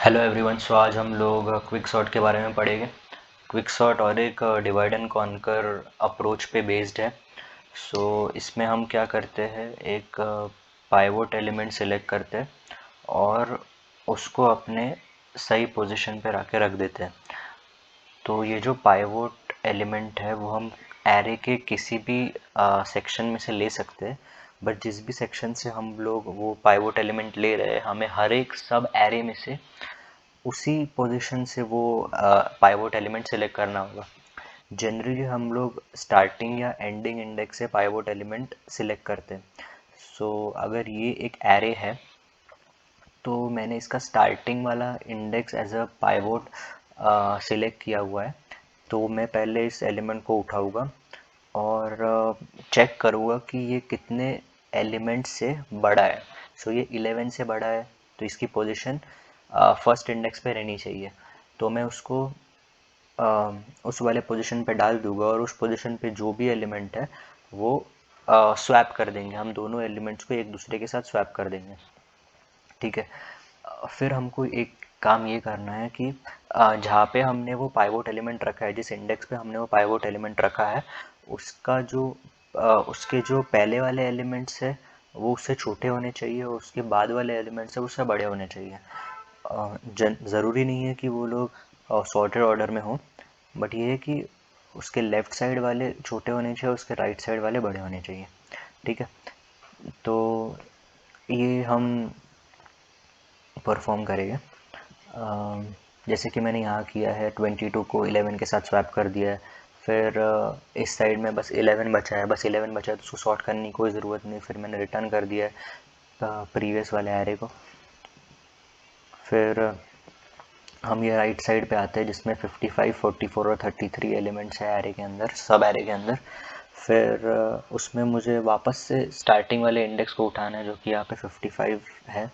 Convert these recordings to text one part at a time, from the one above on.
Hello everyone. सो आज हम लोग क्विक सॉर्ट के बारे में पढ़ेंगे। क्विक सॉर्ट और एक डिवाइड एंड कॉन्कर अप्रोच पे बेस्ड है। सो इसमें हम क्या करते हैं, एक पाइवोट एलिमेंट सेलेक्ट करते हैं और उसको अपने सही पोजीशन पे रख देते हैं। तो ये जो पाइवोट एलिमेंट है वो हम एरे के किसी भी सेक्शन में से ले सकते हैं, बट जिस भी सेक्शन से हम लोग वो पाइवोट एलिमेंट ले रहे हैं हमें हर एक सब एरे में से उसी पोजीशन से वो पाइवोट एलिमेंट सेलेक्ट करना होगा। जनरली हम लोग स्टार्टिंग या एंडिंग इंडेक्स से पाइवोट एलिमेंट सिलेक्ट करते हैं। सो अगर ये एक एरे है तो मैंने इसका स्टार्टिंग वाला index as a pivot select किया हुआ है। तो मैं पहले इस एलिमेंट को उठाऊंगा और चेक करूँगा कि ये कितने एलिमेंट से बड़ा है। सो ये 11 से बड़ा है तो इसकी पोजीशन फर्स्ट इंडेक्स पे रहनी चाहिए। तो मैं उसको उस वाले पोजीशन पे डाल दूंगा और उस पोजीशन पे जो भी एलिमेंट है वो स्वैप कर देंगे। हम दोनों एलिमेंट्स को एक दूसरे के साथ स्वैप कर देंगे। ठीक है। फिर हमको एक काम ये करना है कि जहाँ पे हमने वो पाइवोट एलिमेंट रखा है, जिस इंडेक्स पे हमने वो पाइवोट एलिमेंट रखा है, उसका जो उसके जो पहले वाले एलिमेंट्स है वो उससे छोटे होने चाहिए और उसके बाद वाले एलिमेंट्स है उससे बड़े होने चाहिए। ज़रूरी नहीं है कि वो लोग सॉर्टेड ऑर्डर में हों, बट ये है कि उसके लेफ़्ट साइड वाले छोटे होने चाहिए, उसके राइट साइड वाले बड़े होने चाहिए। ठीक है। तो ये हम परफॉर्म करेंगे। जैसे कि मैंने यहाँ किया है, 22 को 11 के साथ स्वैप कर दिया है। फिर इस साइड में बस 11 बचा है, तो उसको सॉर्ट करने की कोई ज़रूरत नहीं। फिर मैंने रिटर्न कर दिया है प्रीवियस वाले एरे को। फिर हम ये राइट साइड पे आते हैं जिसमें 55, 44 और 33 एलिमेंट्स है एरे के अंदर, सब एरे के अंदर। फिर उसमें मुझे वापस से स्टार्टिंग वाले इंडेक्स को उठाना है जो कि यहाँ पे 55 है।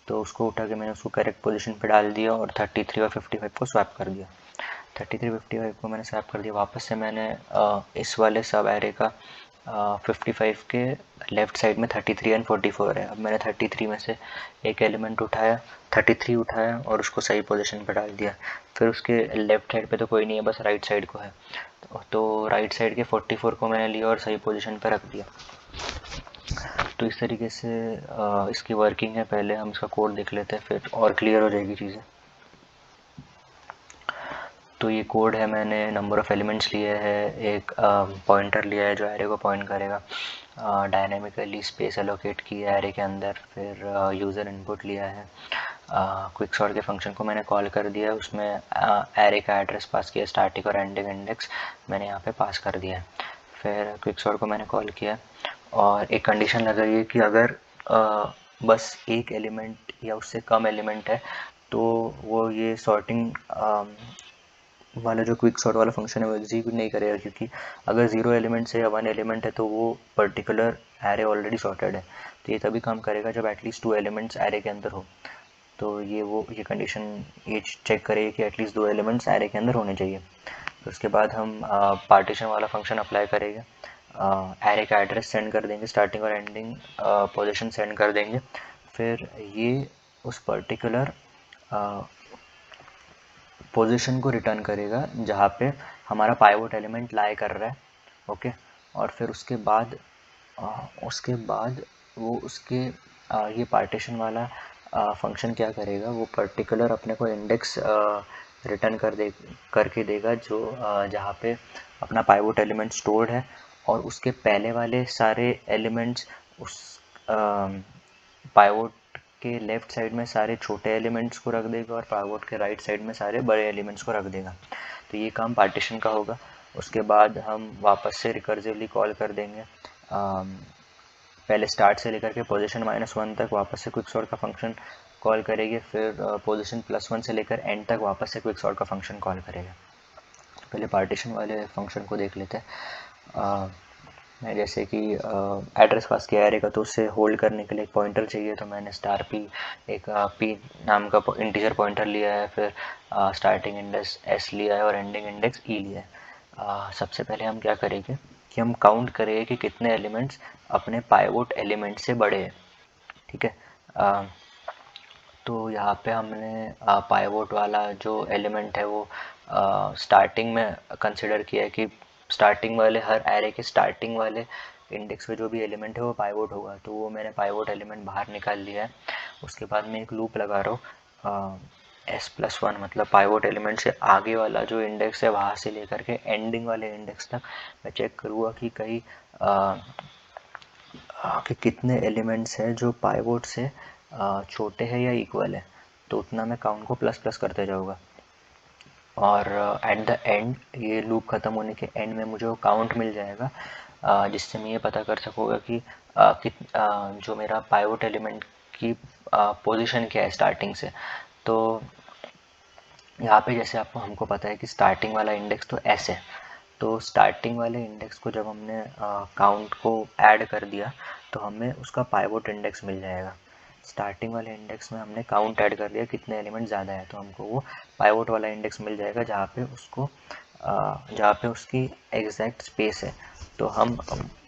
तो उसको उठा के मैंने उसको करेक्ट पोजीशन पे डाल दिया और 33 और 55 को स्वैप कर दिया। 33, 55 को मैंने स्वैप कर दिया। वापस से मैंने इस वाले सब एरे का 55 के लेफ़्ट साइड में 33 एंड 44 है। अब मैंने 33 में से एक एलिमेंट उठाया, 33 उठाया और उसको सही पोजीशन पे डाल दिया। फिर उसके लेफ़्ट साइड पे तो कोई नहीं है, बस राइट साइड को है। तो राइट साइड के 44 को मैंने लिया और सही पोजीशन पे रख दिया। तो इस तरीके से इसकी वर्किंग है। पहले हम इसका कोड देख लेते हैं, फिर और क्लियर हो जाएगी चीज़ें। तो ये कोड है, मैंने नंबर ऑफ़ एलिमेंट्स लिए है, एक पॉइंटर लिया है जो एरे को पॉइंट करेगा, डायनेमिकली स्पेस एलोकेट की है एरे के अंदर, फिर यूज़र इनपुट लिया है, क्विक सॉर्ट के फंक्शन को मैंने कॉल कर दिया, उसमें एरे का एड्रेस पास किया, स्टार्टिंग और एंडिंग इंडेक्स मैंने यहाँ पे पास कर दिया है। फिर क्विक सॉर्ट को मैंने कॉल किया और एक कंडीशन लगाई है कि अगर बस एक एलिमेंट या उससे कम एलिमेंट है तो वो ये सॉर्टिंग वाला जो क्विक सॉर्ट वाला फंक्शन है वो एग्जीक्यूट नहीं करेगा, क्योंकि अगर 0 एलिमेंट है या 1 एलिमेंट है तो वो पर्टिकुलर एरे ऑलरेडी सॉर्टेड है। तो ये तभी काम करेगा जब एटलीस्ट 2 एलिमेंट्स एरे के अंदर हो। तो ये कंडीशन ये चेक करेगी कि एटलीस्ट 2 एलिमेंट्स एरे के अंदर होने चाहिए। तो उसके बाद हम पार्टीशन वाला फंक्शन अप्लाई करेंगे, एरे का एड्रेस सेंड कर देंगे, स्टार्टिंग और एंडिंग पोजीशन सेंड कर देंगे। फिर ये उस पर्टिकुलर पोजीशन को रिटर्न करेगा जहाँ पे हमारा पाइवोट एलिमेंट लाई कर रहा है। ओके। और फिर उसके बाद वो उसके ये पार्टीशन वाला फंक्शन क्या करेगा, वो पर्टिकुलर अपने को इंडेक्स रिटर्न करके देगा जो जहाँ पे अपना पाइवोट एलिमेंट स्टोर्ड है, और उसके पहले वाले सारे एलिमेंट्स उस पाइवोट के लेफ़्ट साइड में सारे छोटे एलिमेंट्स को रख देगा और पाइवोट के राइट साइड में सारे बड़े एलिमेंट्स को रख देगा। तो ये काम पार्टीशन का होगा। उसके बाद हम वापस से रिकर्सिवली कॉल कर देंगे, पहले स्टार्ट से लेकर के पोजीशन -1 तक वापस से क्विक सॉर्ट का फंक्शन कॉल करेंगे, फिर पोजीशन +1 से लेकर एंड तक वापस से क्विक सॉर्ट का फंक्शन कॉल करेगा। तो पहले पार्टीशन वाले फंक्शन को देख लेते हैं। मैं जैसे कि एड्रेस पास किया एरे का, तो उससे होल्ड करने के लिए एक पॉइंटर चाहिए, तो मैंने *p एक p नाम का इंटीजर पॉइंटर लिया है, फिर स्टार्टिंग इंडेक्स s लिया है और एंडिंग इंडेक्स e लिया है। सबसे पहले हम क्या करेंगे कि हम काउंट करेंगे कि कितने एलिमेंट्स अपने पाइवोट एलिमेंट से बड़े हैं। ठीक है। तो यहाँ पे हमने पाइवोट वाला जो एलिमेंट है वो स्टार्टिंग में कंसिडर किया है कि स्टार्टिंग वाले हर एरे के स्टार्टिंग वाले इंडेक्स पे जो भी एलिमेंट है वो पाइवोट होगा, तो वो मैंने पाइवोट एलिमेंट बाहर निकाल लिया है। उसके बाद मैं एक लूप लगा रहा हूँ s+1, मतलब पाइवोट एलिमेंट से आगे वाला जो इंडेक्स है वहाँ से लेकर के एंडिंग वाले इंडेक्स तक मैं चेक करूँगा कि कहीं कि कितने एलिमेंट्स हैं जो पाइवोट से छोटे हैं या इक्वल है, तो उतना मैं काउंट को प्लस प्लस करते जाऊँगा। और एट द एंड, ये लूप ख़त्म होने के एंड में मुझे वो काउंट मिल जाएगा, जिससे मैं ये पता कर सकूँगा कि जो मेरा पाइवोट एलिमेंट की पोजीशन क्या है स्टार्टिंग से। तो यहाँ पे जैसे आपको हमको पता है कि स्टार्टिंग वाला इंडेक्स तो ऐसे है, तो स्टार्टिंग वाले इंडेक्स को जब हमने काउंट को ऐड कर दिया तो हमें उसका पाइवोट इंडेक्स मिल जाएगा। स्टार्टिंग वाले इंडेक्स में हमने काउंट ऐड कर दिया कितने एलिमेंट ज़्यादा है, तो हमको वो पाइवोट वाला इंडेक्स मिल जाएगा जहाँ पे उसकी एग्जैक्ट स्पेस है। तो हम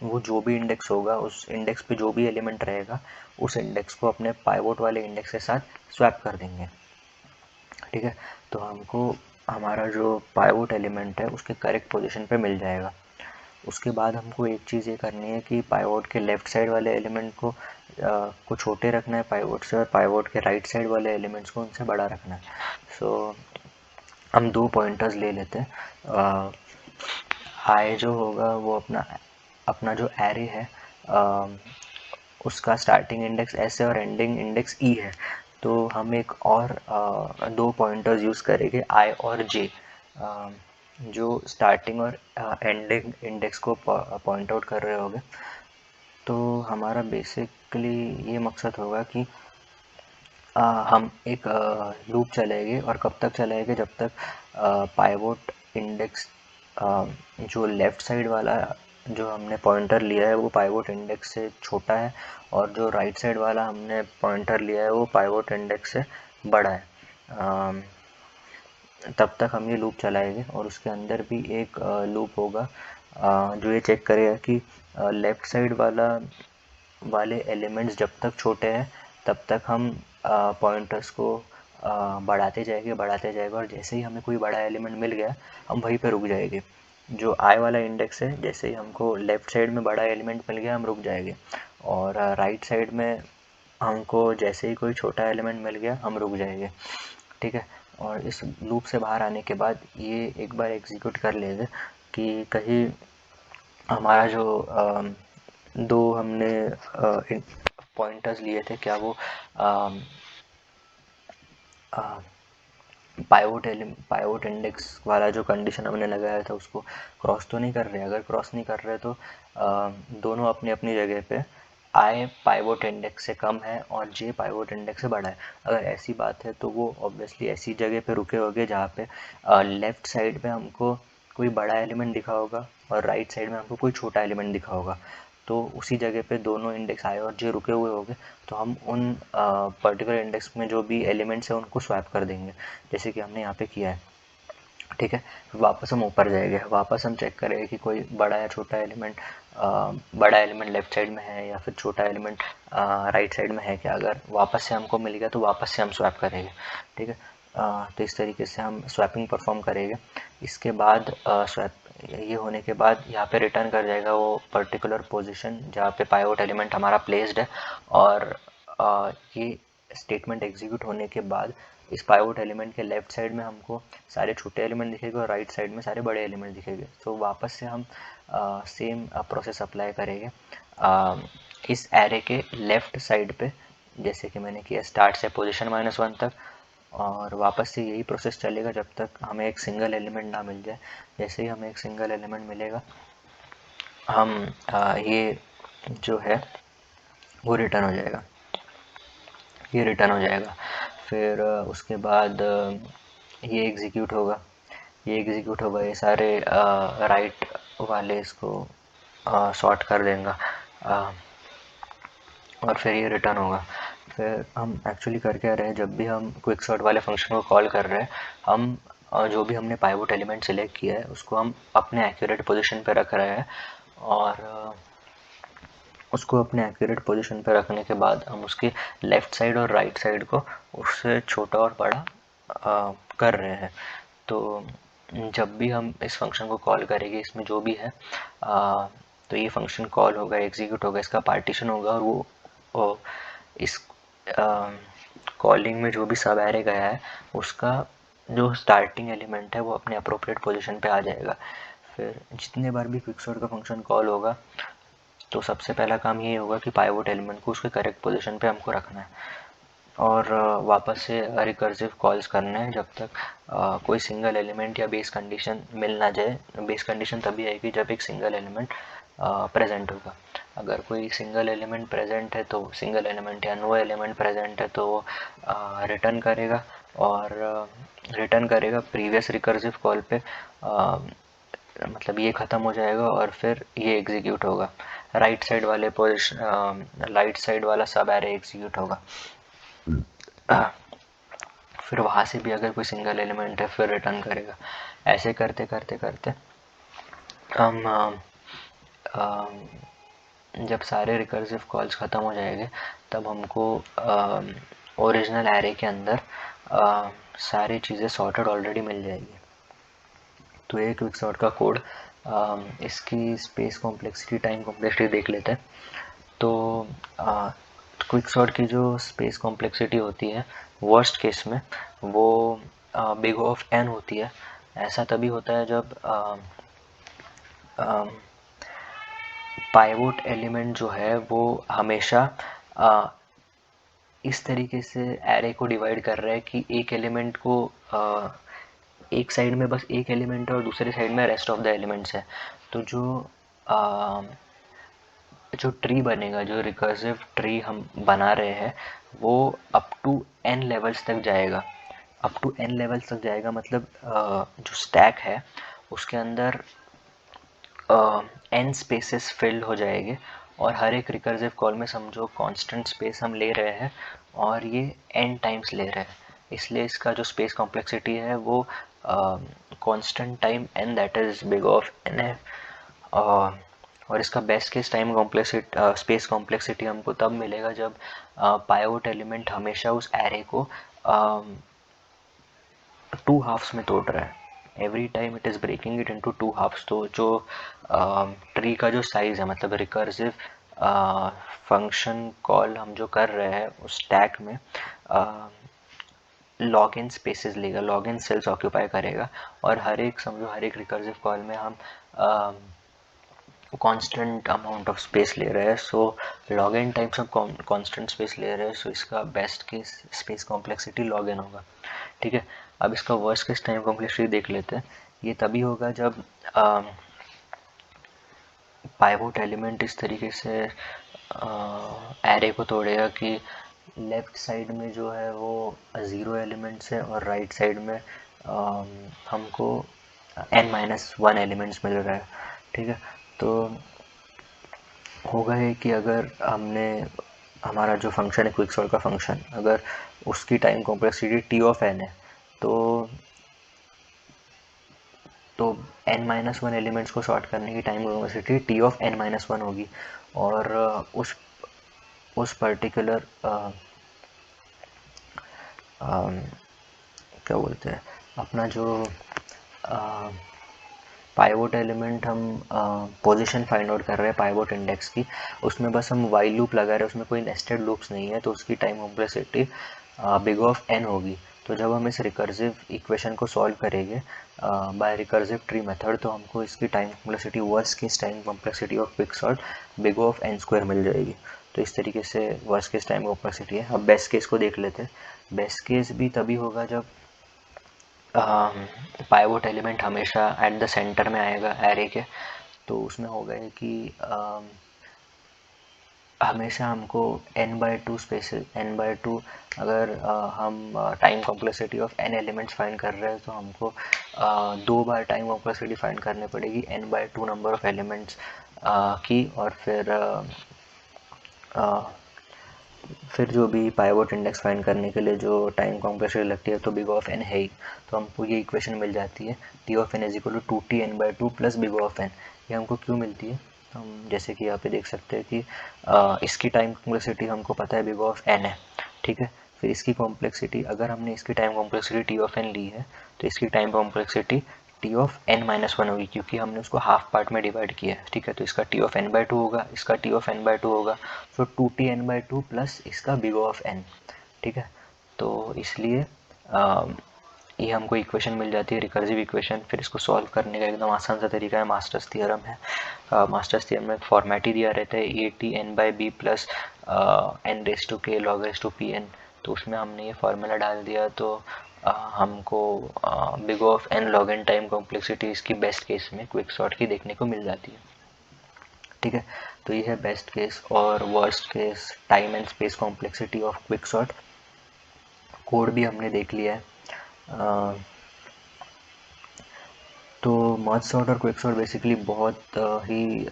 वो जो भी इंडेक्स होगा उस इंडेक्स पे जो भी एलिमेंट रहेगा उस इंडेक्स को अपने पाइवोट वाले इंडेक्स के साथ स्वैप कर देंगे। ठीक है, तो हमको हमारा जो पाइवोट एलिमेंट है उसके करेक्ट पोजीशन पे मिल जाएगा। उसके बाद हमको एक चीज़ ये करनी है कि पाइवोट के लेफ़्ट साइड वाले एलिमेंट को छोटे रखना है पाइवोट से, और पाइवोट के राइट साइड वाले एलिमेंट्स को उनसे बड़ा रखना है। सो हम 2 पॉइंटर्स ले लेते हैं। आई जो होगा वो अपना अपना जो एरे है उसका स्टार्टिंग इंडेक्स एस है और एंडिंग इंडेक्स ई है। तो हम एक और 2 पॉइंटर्स यूज़ करेंगे आई और जे, जो स्टार्टिंग और एंडिंग इंडेक्स को पॉइंट आउट कर रहे होंगे। तो हमारा बेसिकली ये मकसद होगा कि हम एक लूप चलाएंगे, और कब तक चलाएंगे, जब तक पाइवोट इंडेक्स जो लेफ़्ट साइड वाला जो हमने पॉइंटर लिया है वो पाइवोट इंडेक्स से छोटा है, और जो राइट साइड वाला हमने पॉइंटर लिया है वो पाइवोट इंडेक्स से बड़ा है। तब तक हम ये लूप चलाएंगे, और उसके अंदर भी एक लूप होगा जो ये चेक करेगा कि लेफ़्ट साइड वाले एलिमेंट्स जब तक छोटे हैं तब तक हम पॉइंटर्स को बढ़ाते जाएंगे, और जैसे ही हमें कोई बड़ा एलिमेंट मिल गया हम वहीं पे रुक जाएंगे। जो आई वाला इंडेक्स है, जैसे ही हमको लेफ़्ट साइड में बड़ा एलिमेंट मिल गया हम रुक जाएंगे, और राइट साइड में हमको जैसे ही कोई छोटा एलिमेंट मिल गया हम रुक जाएंगे। ठीक है, और इस लूप से बाहर आने के बाद ये एक बार एग्जीक्यूट कर लेंगे कि कहीं हमारा जो दो हमने पॉइंटर्स लिए थे, क्या वो पाइवोट इंडेक्स वाला जो कंडीशन हमने लगाया था उसको क्रॉस तो नहीं कर रहे। अगर क्रॉस नहीं कर रहे तो दोनों अपनी अपनी जगह पे आई पाइवोट इंडेक्स से कम है और जे पाइवोट इंडेक्स से बड़ा है। अगर ऐसी बात है तो वो ऑब्वियसली ऐसी जगह पे रुके होंगे जहाँ पे लेफ़्ट साइड पे हमको कोई बड़ा एलिमेंट दिखा होगा और राइट साइड में हमको कोई छोटा एलिमेंट दिखा होगा। तो उसी जगह पे दोनों इंडेक्स आई और जे रुके हुए होंगे, तो हम उन पर्टिकुलर इंडेक्स में जो भी एलिमेंट्स हैं उनको स्वैप कर देंगे, जैसे कि हमने यहाँ पे किया है। ठीक है, फिर वापस हम ऊपर जाएंगे, वापस हम चेक करेंगे कि कोई बड़ा या छोटा एलिमेंट बड़ा एलिमेंट लेफ़्ट साइड में है या फिर छोटा एलिमेंट राइट साइड में है क्या। अगर वापस से हमको मिल गया तो वापस से हम स्वैप करेंगे। ठीक है, तो इस तरीके से हम स्वैपिंग परफॉर्म करेंगे। इसके बाद स्वैप ये होने के बाद यहाँ पे रिटर्न कर जाएगा वो पर्टिकुलर पोजीशन जहाँ पे पाइवोट एलिमेंट हमारा प्लेस्ड है, और ये स्टेटमेंट एग्जीक्यूट होने के बाद इस पाइवोट एलिमेंट के लेफ़्ट साइड में हमको सारे छोटे एलिमेंट दिखेंगे और राइट साइड में सारे बड़े एलिमेंट दिखेंगे। तो वापस से हम सेम प्रोसेस अप्लाई करेंगे इस एरे के लेफ़्ट साइड पे, जैसे कि मैंने किया स्टार्ट से पोजीशन -1 तक, और वापस से यही प्रोसेस चलेगा जब तक हमें एक सिंगल एलिमेंट ना मिल जाए। जैसे ही हमें एक सिंगल एलिमेंट मिलेगा हम ये जो है वो रिटर्न हो जाएगा, ये रिटर्न हो जाएगा। फिर उसके बाद ये एग्जीक्यूट होगा, ये सारे राइट वाले इसको सॉर्ट कर देगा, और फिर ये रिटर्न होगा। फिर हम एक्चुअली कर क्या रहे हैं, जब भी हम क्विक सॉर्ट वाले फंक्शन को कॉल कर रहे हैं हम जो भी हमने पाइवोट एलिमेंट सेलेक्ट किया है उसको हम अपने एक्यूरेट पोजीशन पे रख रहे हैं, और उसको अपने एक्यूरेट पोजीशन पे रखने के बाद हम उसके लेफ़्ट साइड और राइट साइड को उससे छोटा और बड़ा कर रहे हैं। तो जब भी हम इस फंक्शन को कॉल करेंगे, इसमें जो भी है तो ये फंक्शन कॉल होगा, एग्जीक्यूट होगा, इसका पार्टीशन होगा, और वो इस कॉलिंग में जो भी सब एरे गया है उसका जो स्टार्टिंग एलिमेंट है वो अपने अप्रोप्रिएट पोजीशन पे आ जाएगा। फिर जितने बार भी क्विकसॉर्ट का फंक्शन कॉल होगा तो सबसे पहला काम ये होगा कि पाइवोट एलिमेंट को उसके करेक्ट पोजीशन पे हमको रखना है, और वापस से रिकर्सिव कॉल्स करना है जब तक कोई सिंगल एलिमेंट या बेस कंडीशन मिल ना जाए। बेस कंडीशन तभी आएगी जब एक सिंगल एलिमेंट प्रेजेंट होगा। अगर कोई सिंगल एलिमेंट प्रेजेंट है तो सिंगल एलिमेंट या नो एलिमेंट प्रेजेंट है तो रिटर्न करेगा, और रिटर्न करेगा प्रीवियस रिकर्सिव कॉल पे, मतलब ये ख़त्म हो जाएगा और फिर ये एग्जीक्यूट होगा। राइट साइड वाले पोजिशन राइट साइड वाला सब एरे एग्जीक्यूट होगा। फिर वहाँ से भी अगर कोई सिंगल एलिमेंट है फिर रिटर्न करेगा। ऐसे करते करते करते हम जब सारे रिकर्सिव कॉल्स ख़त्म हो जाएंगे तब हमको ओरिजिनल एरे के अंदर सारी चीज़ें सॉर्टेड ऑलरेडी मिल जाएगी। तो ये क्विकसॉर्ट का कोड, इसकी स्पेस कॉम्प्लेक्सिटी, टाइम कॉम्प्लेक्सिटी देख लेते हैं। तो क्विकसॉर्ट की जो स्पेस कॉम्प्लेक्सिटी होती है वर्स्ट केस में वो बिग ऑफ n होती है। ऐसा तभी होता है जब पाइवोट एलिमेंट जो है वो हमेशा इस तरीके से एरे को डिवाइड कर रहा है कि एक एलिमेंट को एक साइड में बस एक एलिमेंट है और दूसरी साइड में रेस्ट ऑफ द एलिमेंट्स है। तो जो ट्री बनेगा, जो रिकर्सिव ट्री हम बना रहे हैं वो अप टू n लेवल्स तक जाएगा। अप टू n लेवल्स तक जाएगा मतलब जो स्टैक है उसके अंदर n स्पेसेस फिल हो जाएंगे, और हर एक रिकर्सिव कॉल में समझो कांस्टेंट स्पेस हम ले रहे हैं और ये n टाइम्स ले रहे हैं, इसलिए इसका जो स्पेस कॉम्प्लेक्सिटी है वो constant time n that is big of n है। और इसका best case time complexity space complexity हमको तब मिलेगा जब पाइवोट एलिमेंट हमेशा उस एरे को 2 हाफ्स में तोड़ रहा है। Every time it is breaking it into 2 halves. तो जो ट्री का जो साइज़ है, मतलब रिकर्सिव फंक्शन कॉल हम जो कर रहे हैं उस स्टैक में लॉग इन स्पेसेस लेगा, लॉग इन सेल्स ऑक्यूपाई करेगा, और हर एक समझो हर एक रिकर्सिव कॉल में हम कांस्टेंट अमाउंट ऑफ स्पेस ले रहे हैं। So log in types of constant space ले रहे हैं, सो इसका best case space complexity log in होगा। ठीक है, अब इसका वर्स्ट केस टाइम कॉम्प्लेक्सिटी देख लेते हैं। ये तभी होगा जब पाइवोट एलिमेंट इस तरीके से एरे को तोड़ेगा कि लेफ़्ट साइड में जो है वो 0 एलिमेंट्स है और राइट साइड में हमको n-1 एलिमेंट्स मिल रहा है। ठीक है, तो होगा ये कि अगर हमने हमारा जो फंक्शन है क्विकसॉर्ट का फंक्शन, अगर उसकी time complexity t of n है तो n-1 एलिमेंट्स को सॉर्ट करने की time complexity t of n-1 होगी, और उस पर्टिकुलर क्या बोलते हैं अपना जो पाइवोट एलिमेंट हम पोजीशन फाइंड आउट कर रहे हैं पाइवोट इंडेक्स की, उसमें बस हम वाइल लूप लगा रहे हैं, उसमें कोई नेस्टेड लूप्स नहीं है, तो उसकी time complexity big of n होगी। तो जब हम इस रिकर्सिव इक्वेशन को सॉल्व करेंगे बाय रिकर्सिव ट्री मेथड तो हमको इसकी time complexity worst case time complexity of quicksort big of n² मिल जाएगी। तो इस तरीके से वर्स्ट केस टाइम कॉम्प्लेक्सिटी है। अब बेस्ट केस को देख लेते हैं। बेस्ट केस भी तभी होगा जब पाइवोट एलिमेंट हमेशा एट द सेंटर में आएगा एरे के। तो उसमें होगा है कि हमेशा हमको n/2 स्पेसेस n/2 अगर हम time complexity of n elements find कर रहे हैं तो हमको 2 बार टाइम कॉम्प्लेक्सिटी फाइंड करनी पड़ेगी n/2 नंबर ऑफ एलिमेंट्स की, और फिर जो भी पाइवोट इंडेक्स फाइंड करने के लिए जो टाइम कॉम्प्लेक्सिटी लगती है तो बिग ऑफ n है ही। तो हमको ये इक्वेशन मिल जाती है t of n is equal to 2t n/2 plus big of n। ये हमको क्यों मिलती है? जैसे कि यहाँ पे देख सकते हैं कि इसकी टाइम कॉम्प्लेक्सिटी हमको पता है बिग ऑफ एन है, ठीक है। फिर इसकी कॉम्प्लेक्सिटी, अगर हमने इसकी time complexity T of N ली है तो इसकी time complexity T of N minus one होगी, क्योंकि हमने उसको हाफ पार्ट में डिवाइड किया है, ठीक है। तो इसका T of N by two होगा, इसका T of N by two होगा, तो two T N by two plus इसका बिग ऑफ एन, ठीक है। तो इसलिए ये हमको इक्वेशन मिल जाती है, रिकर्सिव इक्वेशन। फिर इसको सॉल्व करने का एकदम आसान सा तरीका है, मास्टर्स थ्योरम है। मास्टर्स थ्योरम में फॉर्मेट ही दिया रहता है, a T N by B plus N raise to K log raise to P N. तो उसमें हमने ये फार्मूला डाल दिया, तो हमको big of N log N time complexity इसकी बेस्ट केस में क्विक सॉर्ट की देखने को मिल जाती है, ठीक है। तो ये है बेस्ट केस और worst case time and space complexity of quick sort. Code भी हमने देख लिया है। तो मर्ज सॉर्ट और क्विक सॉर्ट बेसिकली बहुत ही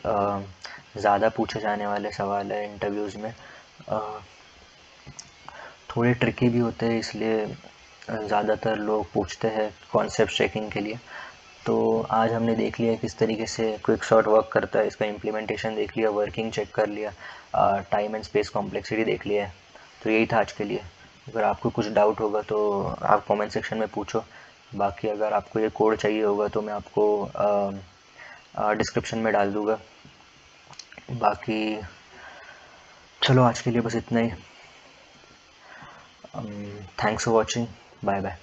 ज़्यादा पूछे जाने वाले सवाल है इंटरव्यूज़ में। थोड़े ट्रिकी भी होते हैं, इसलिए ज़्यादातर लोग पूछते हैं कॉन्सेप्ट चेकिंग के लिए। तो आज हमने देख लिया किस तरीके से क्विक सॉर्ट वर्क करता है, इसका इम्प्लीमेंटेशन देख लिया, वर्किंग चेक कर लिया, टाइम एंड स्पेस कॉम्प्लेक्सिटी देख लिया है। तो यही था आज के लिए। अगर आपको कुछ डाउट होगा तो आप कमेंट सेक्शन में पूछो। बाकी अगर आपको ये कोड चाहिए होगा तो मैं आपको डिस्क्रिप्शन में डाल दूँगा। बाकी चलो आज के लिए बस इतना ही। Thanks for watching, bye bye.